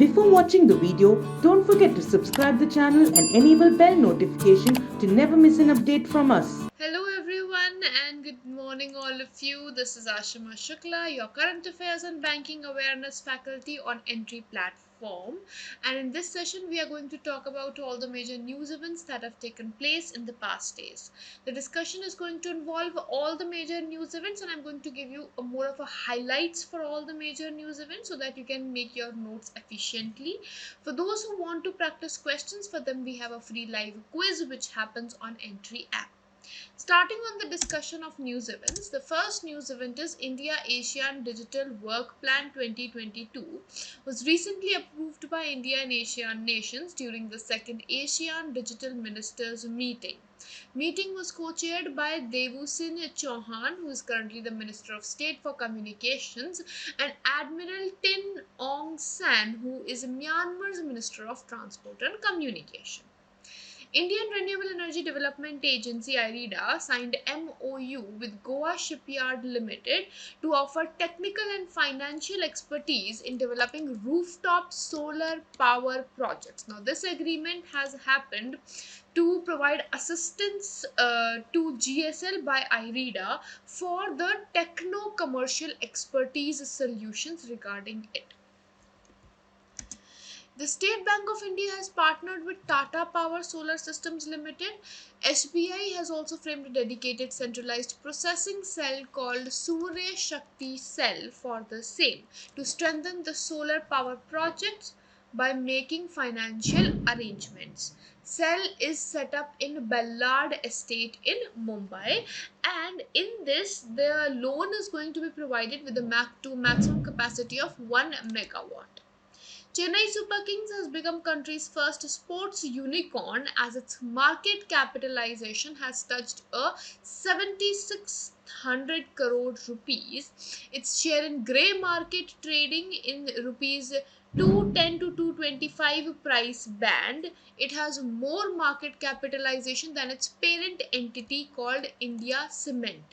Before watching the video, don't forget to subscribe the channel and enable bell notification to never miss an update from us. Hello everyone and good morning all of you. This is Ashima Shukla, your current affairs and banking awareness faculty on Entri platform, and in this session we are going to talk about all the major news events that have taken place in the past days. The discussion is going to involve all the major news events, and I'm going to give you more of a highlights for all the major news events so that you can make your notes efficiently. For those who want to practice questions, for them we have a free live quiz which happens on Entri app. Starting on the discussion of news events, the first news event is India-ASEAN Digital Work Plan 2022 was recently approved by India and ASEAN nations during the second ASEAN Digital Ministers meeting. Meeting was co-chaired by Devusinh Chauhan, who is currently the Minister of State for Communications, and Admiral Tin Aung San, who is Myanmar's Minister of Transport and Communication. Indian Renewable Energy Development Agency IREDA signed MOU with Goa Shipyard Limited to offer technical and financial expertise in developing rooftop solar power projects. Now, this agreement has happened to provide assistance to GSL by IREDA for the techno-commercial expertise solutions regarding it. The State Bank of India has partnered with Tata Power Solar Systems Limited. SBI has also framed a dedicated centralized processing cell called Surya Shakti Cell for the same to strengthen the solar power projects by making financial arrangements. Cell is set up in Ballard Estate in Mumbai, and in this the loan is going to be provided with a maximum capacity of 1 megawatt. Chennai Super Kings has become country's first sports unicorn as its market capitalization has touched a 7600 crore rupees. Its share in grey market trading in rupees 210 to 225 price band. It has more market capitalization than its parent entity called India-ASEAN.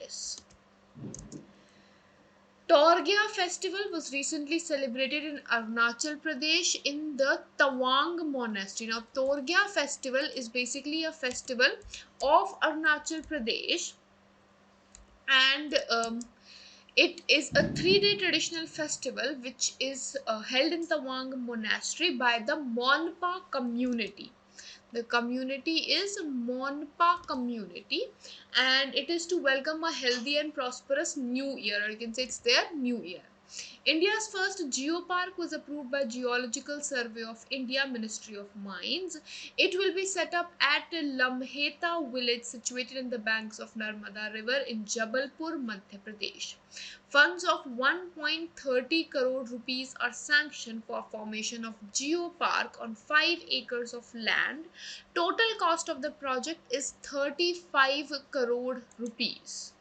Torgya festival was recently celebrated in Arunachal Pradesh in the Tawang Monastery. Now, Torgya festival is basically a festival of Arunachal Pradesh, and it is a 3-day traditional festival which is held in Tawang Monastery by the Monpa community. The community is Monpa community, and it is to welcome a healthy and prosperous new year, or you can say it's their new year. India's first geopark was approved by Geological Survey of India, Ministry of Mines. It will be set up at Lamheta village situated in the banks of Narmada River in Jabalpur, Madhya Pradesh. Funds of 1.30 crore rupees are sanctioned for formation of geopark on 5 acres of land. Total cost of the project is 35 crore rupees.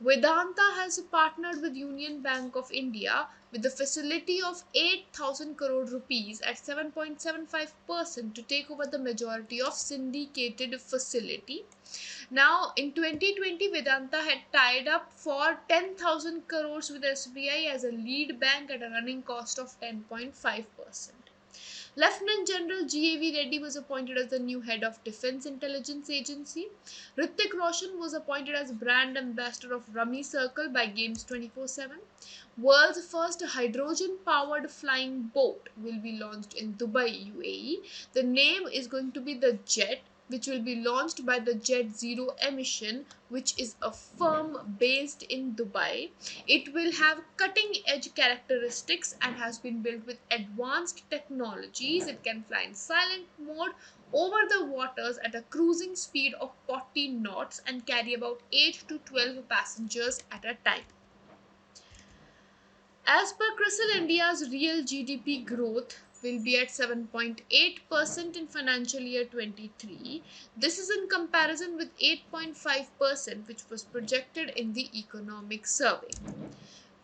Vedanta has partnered with Union Bank of India with a facility of 8,000 crore rupees at 7.75% to take over the majority of syndicated facility. Now, in 2020, Vedanta had tied up for 10,000 crores with SBI as a lead bank at a running cost of 10.5%. Lieutenant General G.A.V. Reddy was appointed as the new head of Defence Intelligence Agency. Hrithik Roshan was appointed as brand ambassador of Rummy Circle by Games 24/7. World's first hydrogen-powered flying boat will be launched in Dubai, UAE. The name is going to be the JET, which will be launched by the JET ZeroEmission, which is a firm based in Dubai. It will have cutting-edge characteristics and has been built with advanced technologies. It can fly in silent mode over the waters at a cruising speed of 40 knots and carry about 8 to 12 passengers at a time. As per CRISIL, India's real GDP growth will be at 7.8% in financial year 23. This is in comparison with 8.5% which was projected in the economic survey.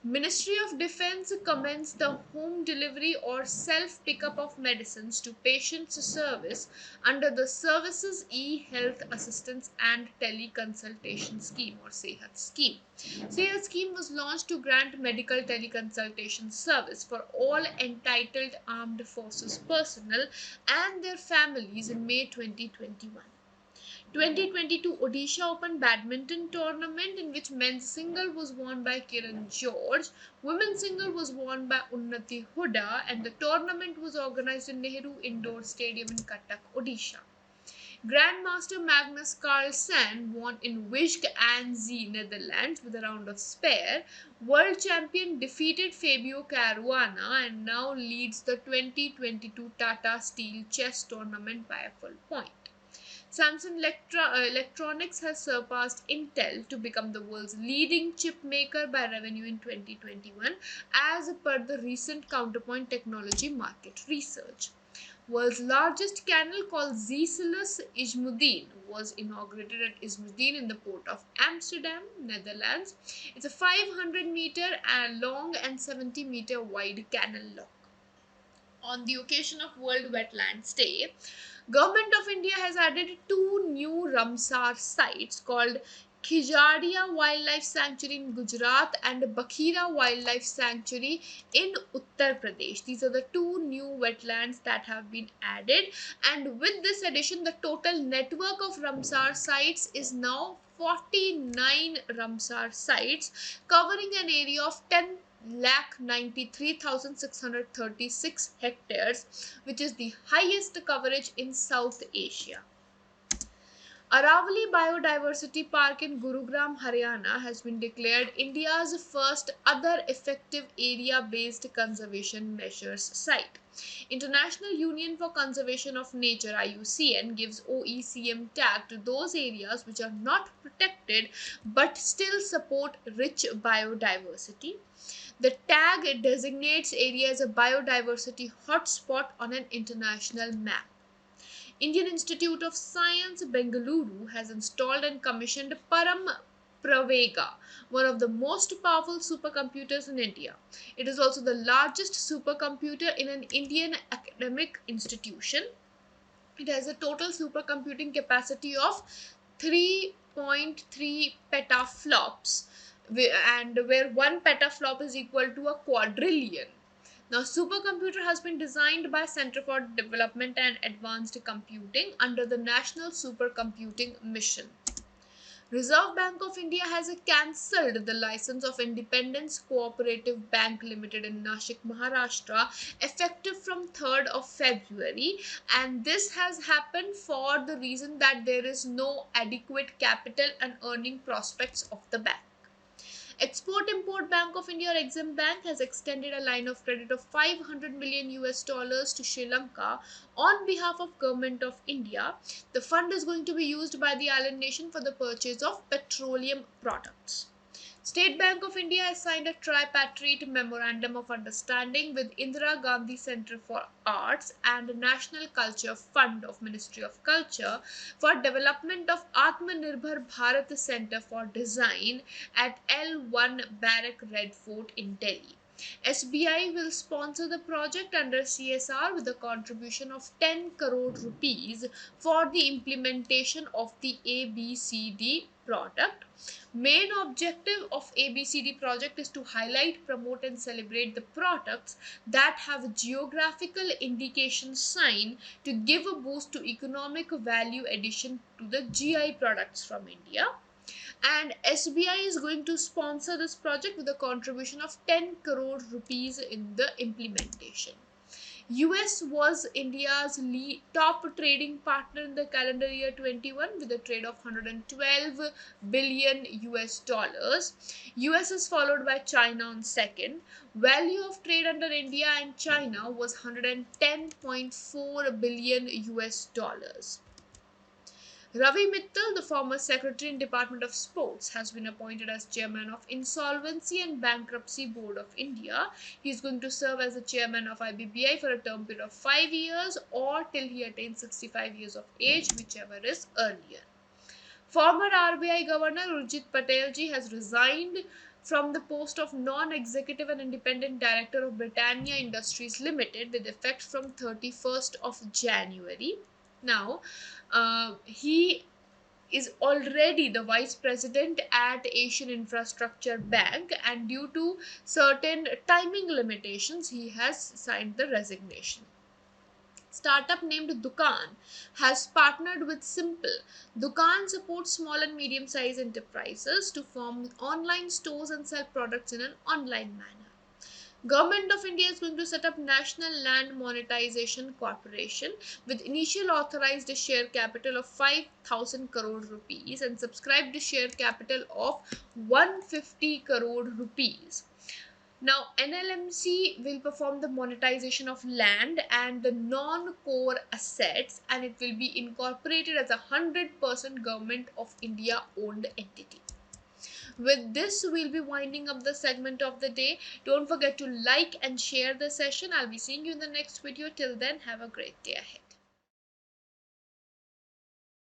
Ministry of Defence commenced the home delivery or self pickup of medicines to patients service under the Services e-Health Assistance and Teleconsultation Scheme or SEHAT scheme. SEHAT scheme was launched to grant medical teleconsultation service for all entitled armed forces personnel and their families in May 2021. 2022 Odisha Open Badminton Tournament, in which men's single was won by Kiran George, women's single was won by Unnati Huda, and the tournament was organized in Nehru Indoor Stadium in Cuttack, Odisha. Grandmaster Magnus Carlsen won in Wijk aan Zee, Netherlands with a round of spare. World champion defeated Fabio Caruana and now leads the 2022 Tata Steel Chess Tournament by a full point. Samsung Electronics has surpassed Intel to become the world's leading chip maker by revenue in 2021 as per the recent Counterpoint Technology Market Research. World's largest canal called Zeeslus Ismuddin was inaugurated at Ismuddin in the port of Amsterdam, Netherlands. It's a 500-meter long and 70-meter wide canal lock. On the occasion of World Wetlands Day, Government of India has added two new Ramsar sites called Khijadia Wildlife Sanctuary in Gujarat and Bakhira Wildlife Sanctuary in Uttar Pradesh. These are the two new wetlands that have been added, and with this addition the total network of Ramsar sites is now 49 Ramsar sites covering an area of 10,93,636 hectares, which is the highest coverage in South Asia. Aravalli Biodiversity Park in Gurugram, Haryana has been declared India's first other effective area-based conservation measures site. International Union for Conservation of Nature IUCN gives OECM tag to those areas which are not protected but still support rich biodiversity. The tag designates area as a biodiversity hotspot on an international map. Indian Institute of Science, Bengaluru has installed and commissioned Param Pravega, one of the most powerful supercomputers in India. It is also the largest supercomputer in an Indian academic institution. It has a total supercomputing capacity of 3.3 petaflops, and where one petaflop is equal to a quadrillion. Now, supercomputer has been designed by Center for Development and Advanced Computing under the National Supercomputing Mission. Reserve Bank of India has cancelled the license of Independence Co-operative Bank Ltd in Nashik, Maharashtra, effective from 3rd of February, and this has happened for the reason that there is no adequate capital and earning prospects of the bank. Export-Import Bank of India or Exim Bank has extended a line of credit of $500 million to Sri Lanka on behalf of Government of India. The fund is going to be used by the island nation for the purchase of petroleum products. State Bank of India has signed a tripartite Memorandum of Understanding with Indira Gandhi Centre for Arts and National Culture Fund of Ministry of Culture for development of Atmanirbhar Bharat Centre for Design at L1 Barrack Red Fort in Delhi. SBI will sponsor the project under CSR with a contribution of 10 crore rupees for the implementation of the ABCD product. Main objective of ABCD project is to highlight, promote and celebrate the products that have geographical indication sign to give a boost to economic value addition to the GI products from India. And SBI is going to sponsor this project with a contribution of 10 crore rupees in the implementation. US was India's top trading partner in the calendar year 21 with a trade of 112 billion US dollars. US is followed by China on second. Value of trade under India and China was 110.4 billion US dollars. Ravi Mittal, the former Secretary in Department of Sports, has been appointed as Chairman of Insolvency and Bankruptcy Board of India. He is going to serve as the Chairman of IBPI for a term period of 5 years or till he attains 65 years of age, whichever is earlier. Former RBI Governor Urjit Patel ji has resigned from the post of non-executive and independent director of Britannia Industries Limited with effect from 31st of January. Now, he is already the vice president at Asian Infrastructure Bank, and due to certain timing limitations, he has signed the resignation. Startup named Dukaan has partnered with Simple. Dukaan supports small and medium sized enterprises to form online stores and sell products in an online manner. Government of India is going to set up National Land Monetization Corporation with initial authorized share capital of 5,000 crore rupees and subscribed share capital of 150 crore rupees. Now, NLMC will perform the monetization of land and the non-core assets, and it will be incorporated as a 100% Government of India owned entity. With this, we'll be winding up the segment of the day. Don't forget to like and share the session. I'll be seeing you in the next video. Till then, have a great day ahead.